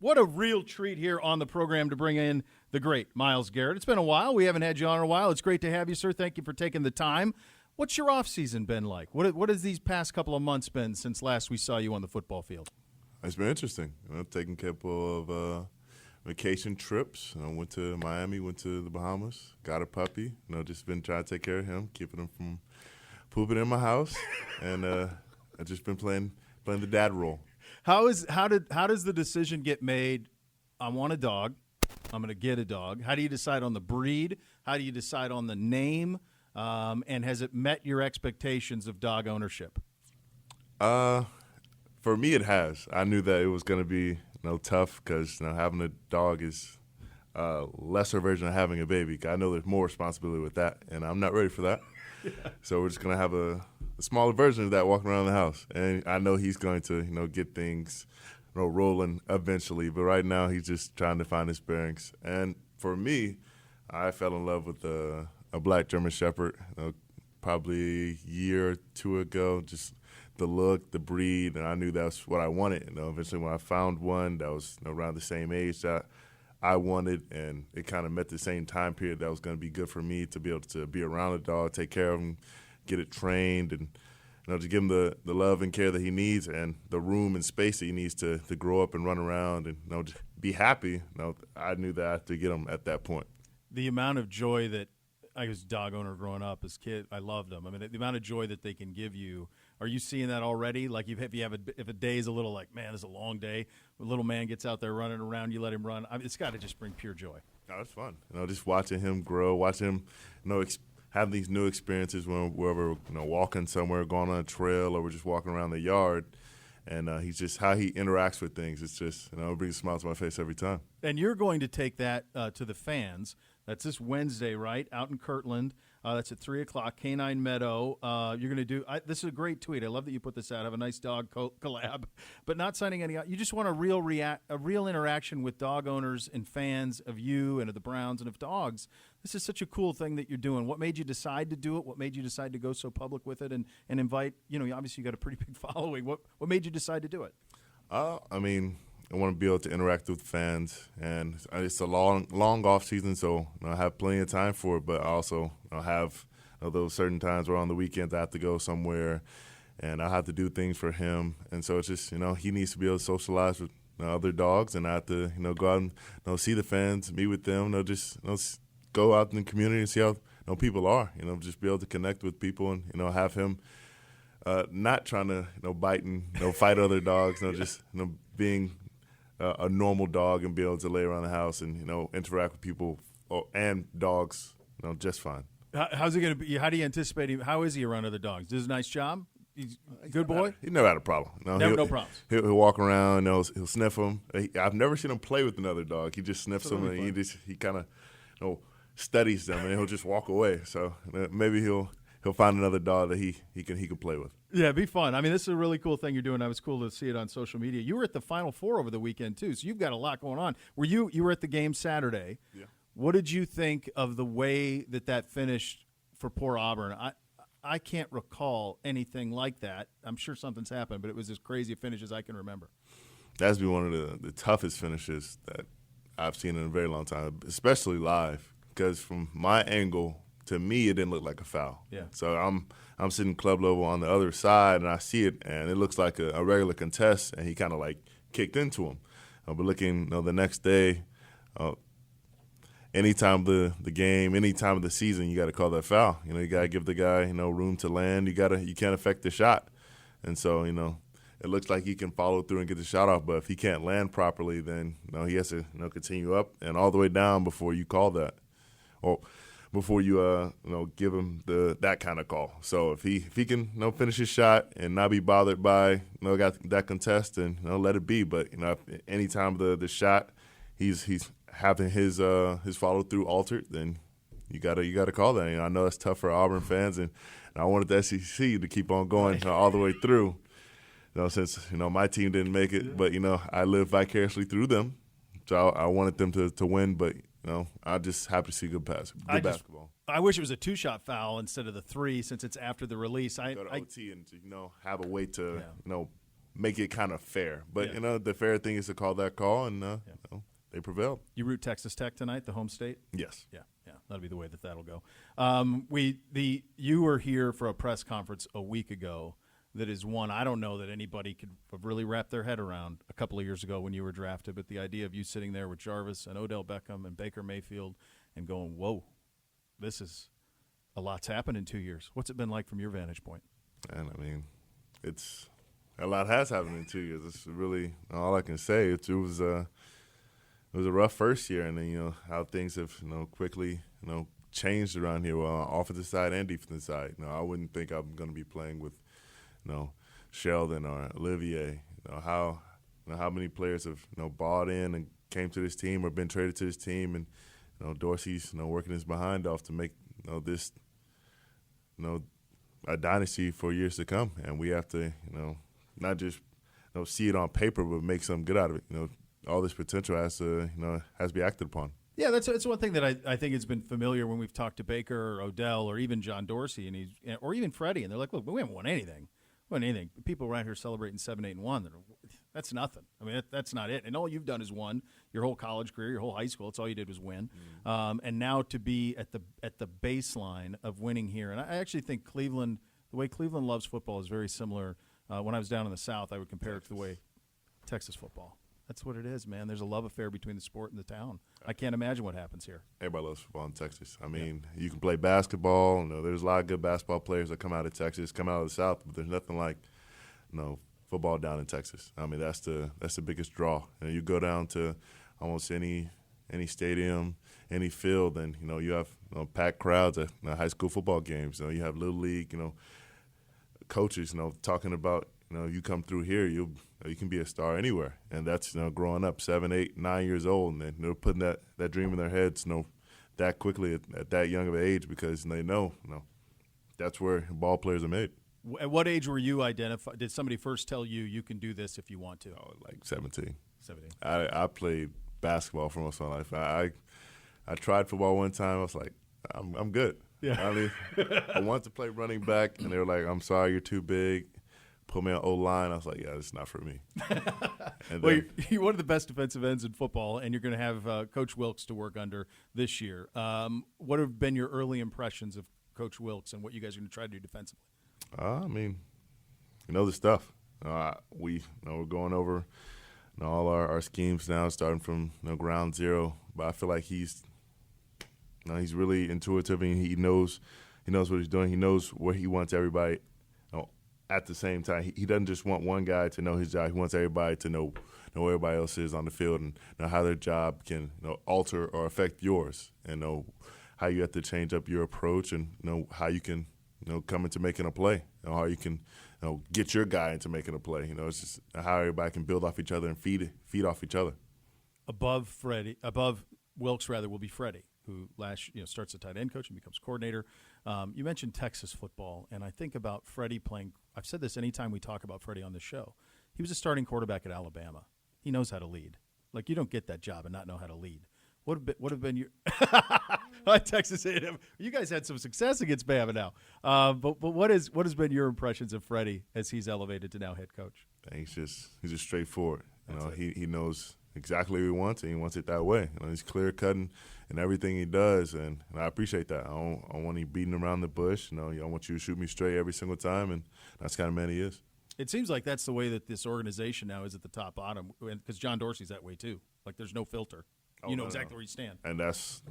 What a real treat here on the program to bring in the great Myles Garrett. It's been a while. We haven't had you on in a while. It's great to have you, sir. Thank you for taking the time. What's your offseason been like? What has these past couple of months been since last we saw you on the football field? It's been interesting. Taking a couple of vacation trips. Went to Miami, went to the Bahamas, got a puppy. Just been trying to take care of him, keeping him from pooping in my house, and I've just been playing the dad role. How does the decision get made? I want a dog. I'm going to get a dog. How do you decide on the breed? How do you decide on the name? And has it met your expectations of dog ownership? For me, it has. I knew that it was going to be tough because having a dog is a lesser version of having a baby. I know there's more responsibility with that, and I'm not ready for that. Yeah. So we're just going to have a smaller version of that walking around the house. And I know he's going to, get things rolling eventually. But right now he's just trying to find his bearings. And for me, I fell in love with a black German Shepherd probably a year or two ago. Just the look, the breed, and I knew that's what I wanted. Eventually when I found one that was around the same age that I wanted, and it kind of met the same time period that was going to be good for me to be able to be around the dog, take care of him, get it trained, and to give him the love and care that he needs and the room and space that he needs to grow up and run around and just be happy. I knew that I had to get him at that point. The amount of joy that I was a dog owner growing up as a kid, I loved them. I mean, the amount of joy that they can give you. Are you seeing that already? Like if a day is a little like, man, it's a long day. A little man gets out there running around, you let him run. I mean, it's got to just bring pure joy. No, it's fun. Just watching him grow, watching him, have these new experiences when we're walking somewhere, going on a trail, or we're just walking around the yard. And he's just how he interacts with things. It's just it brings a smile to my face every time. And you're going to take that to the fans. That's this Wednesday, right, out in Kirtland. That's at 3 o'clock, Canine Meadow. You're going to do this is a great tweet. I love that you put this out. Have a nice dog collab, but not signing any. You just want a real interaction with dog owners and fans of you and of the Browns and of dogs. This is such a cool thing that you're doing. What made you decide to do it? What made you decide to go so public with it and invite? Obviously you got a pretty big following. What made you decide to do it? I want to be able to interact with fans, and it's a long off season, so I have plenty of time for it. But I also have those certain times where on the weekends I have to go somewhere, and I have to do things for him. And so it's just he needs to be able to socialize with other dogs, and I have to go out and see the fans, meet with them. Just go out in the community and see how people are. Just be able to connect with people and have him not trying to bite and fight other dogs. Just being a normal dog and be able to lay around the house and interact with people and dogs just fine. How's he going to be? How do you anticipate him? How is he around other dogs? Does a nice job? He's a good boy? He never had a problem. No problems. He'll walk around. He'll sniff them. I've never seen him play with another dog. He just sniffs them and he kind of studies them and he'll just walk away. So maybe he'll find another dog that he can play with. Yeah, it'd be fun. I mean, this is a really cool thing you're doing. It was cool to see it on social media. You were at the Final Four over the weekend too, so you've got a lot going on. You were at the game Saturday. Yeah. What did you think of the way that finished for poor Auburn? I can't recall anything like that. I'm sure something's happened, but it was as crazy a finish as I can remember. That's been one of the toughest finishes that I've seen in a very long time, especially live, because from my angle, to me, it didn't look like a foul. Yeah. So I'm sitting club level on the other side, and I see it, and it looks like a regular contest, and he kind of like kicked into him. But looking the next day, any time of the game, any time of the season, you got to call that foul. You got to give the guy room to land. You can't affect the shot, and so it looks like he can follow through and get the shot off. But if he can't land properly, then he has to continue up and all the way down before you call that, or before you give him that kind of call. So if he can finish his shot and not be bothered by got that contest, and let it be. But any time the shot he's having his follow through altered, then you gotta call that. I know that's tough for Auburn fans, and I wanted the SEC to keep on going all the way through. Since my team didn't make it, but I live vicariously through them, so I wanted them to win, but. I just happy to see good basketball. I wish it was a two-shot foul instead of the three, since it's after the release. Go to OT and have a way to make it kind of fair. But, Yeah. the fair thing is to call that call, and they prevailed. You root Texas Tech tonight, the home state? Yes. Yeah, that'll be the way that'll go. You were here for a press conference a week ago that is one I don't know that anybody could have really wrapped their head around a couple of years ago when you were drafted, but the idea of you sitting there with Jarvis and Odell Beckham and Baker Mayfield and going, whoa, this is a lot's happened in 2 years. What's it been like from your vantage point? And, I mean, it's a lot has happened in 2 years. It's really all I can say. It was a rough first year, and then, how things have, quickly, changed around here on the offensive side and defensive side. I wouldn't think I'm going to be playing with, Sheldon or Olivier. How many players have, bought in and came to this team or been traded to this team, and, Dorsey's, working his behind off to make, this, a dynasty for years to come. And we have to, not just, see it on paper, but make something good out of it. All this potential has to be acted upon. Yeah, that's one thing that I think has been familiar when we've talked to Baker or Odell or even John Dorsey or even Freddie, and they're like, look, we haven't won anything. People around here celebrating 7-8-1. That's nothing. I mean, that's not it. And all you've done is won your whole college career, your whole high school. That's all you did was win. And now to be at the baseline of winning here, and I actually think Cleveland, the way Cleveland loves football is very similar. When I was down in the South, I would compare it to the way Texas football. That's what it is, man. There's a love affair between the sport and the town. I can't imagine what happens here. Everybody loves football in Texas. I mean, you can play basketball. There's a lot of good basketball players that come out of Texas, come out of the South, but there's nothing like, football down in Texas. I mean, that's the biggest draw. You go down to almost any stadium, any field, and you have packed crowds at high school football games. You have little league, coaches, talking about. You come through here, you can be a star anywhere, and that's growing up 7, 8, 9 years old, and they're putting that dream in their heads, that quickly at that young of an age because they know, that's where ball players are made. At what age were you identified? Did somebody first tell you can do this if you want to? Oh, like 17. 17. I played basketball for most of my life. I tried football one time. I was like, I'm good. Yeah. I mean, I wanted to play running back, and they were like, I'm sorry, you're too big. Put me on O-line. I was like, yeah, it's not for me. Well, you're one of the best defensive ends in football, and you're going to have Coach Wilkes to work under this year. What have been your early impressions of Coach Wilkes and what you guys are going to try to do defensively? I mean, the stuff. We're going over all our schemes now, starting from ground zero. But I feel like he's really intuitive, and he knows what he's doing. He knows where he wants everybody. At the same time, he doesn't just want one guy to know his job. He wants everybody to know where everybody else is on the field and know how their job can alter or affect yours, and know how you have to change up your approach, and know how you can come into making a play, how you can get your guy into making a play. It's just how everybody can build off each other and feed off each other. Above Wilkes will be Freddie, who starts a tight end coach and becomes coordinator. You mentioned Texas football, and I think about Freddie playing. I've said this anytime we talk about Freddie on this show. He was a starting quarterback at Alabama. He knows how to lead. Like, you don't get that job and not know how to lead. What have been your Texas A&M? You guys had some success against Bama now, but what has been your impressions of Freddie as he's elevated to now head coach? He's just straightforward. He knows exactly what he wants, and he wants it that way. He's clear cutting in everything he does, and I appreciate that. I don't want him beating around the bush. I want you to shoot me straight every single time, and that's the kind of man he is. It seems like that's the way that this organization now is at the top bottom, because John Dorsey's that way too. Like, there's no filter. You know exactly where you stand. And that's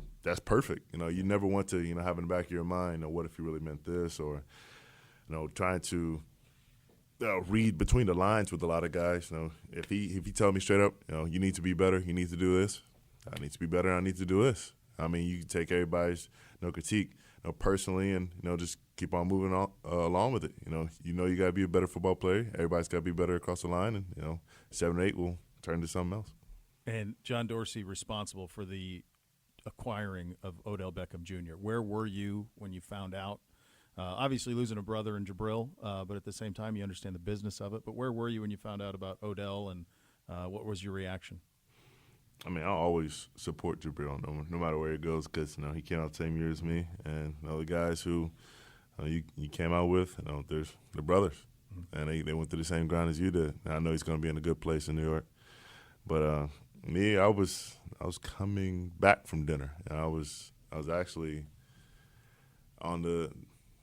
perfect. You never want to, have in the back of your mind, what if he really meant this, or, trying to read between the lines with a lot of guys. If he tell me straight up, you need to be better, you need to do this, I need to be better, I need to do this. I mean, you can take everybody's critique personally, and just keep on moving along with it. You got to be a better football player. Everybody's got to be better across the line, and 7 or 8 will turn to something else. And John Dorsey responsible for the acquiring of Odell Beckham Jr. Where were you when you found out? Obviously losing a brother in Jabril, but at the same time you understand the business of it. But where were you when you found out about Odell, and what was your reaction? I mean, I always support Jabril no matter where he goes, because he came out the same year as me, and the guys who you came out with, they're brothers. and they went through the same grind as you did. And I know he's going to be in a good place in New York. But me, I was coming back from dinner, and I was actually on the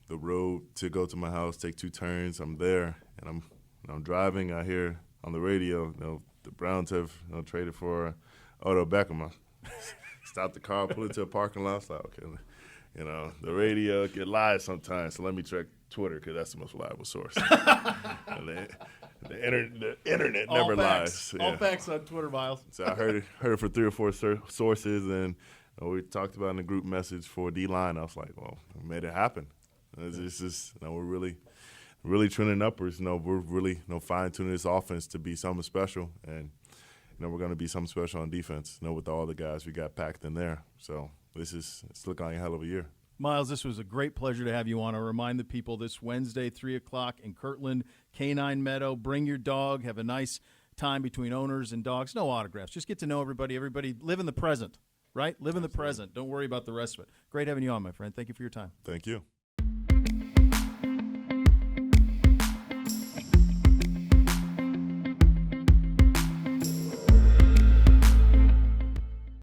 road to go to my house, take 2 turns. I'm there, and I'm driving. I hear on the radio, the Browns have traded for Odell Beckham. I stopped the car, pulled into a parking lot. I was like, okay, the radio get lies sometimes, so let me check Twitter because that's the most reliable source. The internet never lies. All facts on Twitter, Myles. So I heard it from 3 or 4 sources, and we talked about in the group message for D-line. I was like, well, we made it happen. It's just, we're really trending upwards. We're really fine-tuning this offense to be something special, and we're going to be something special on defense. With all the guys we got packed in there. So it's looking like a hell of a year. Myles, this was a great pleasure to have you on. I'll remind the people this Wednesday, 3 o'clock in Kirtland, Canine Meadow. Bring your dog. Have a nice time between owners and dogs. No autographs. Just get to know everybody. Everybody live in the present, right? Live in the present. Don't worry about the rest of it. Great having you on, my friend. Thank you for your time. Thank you.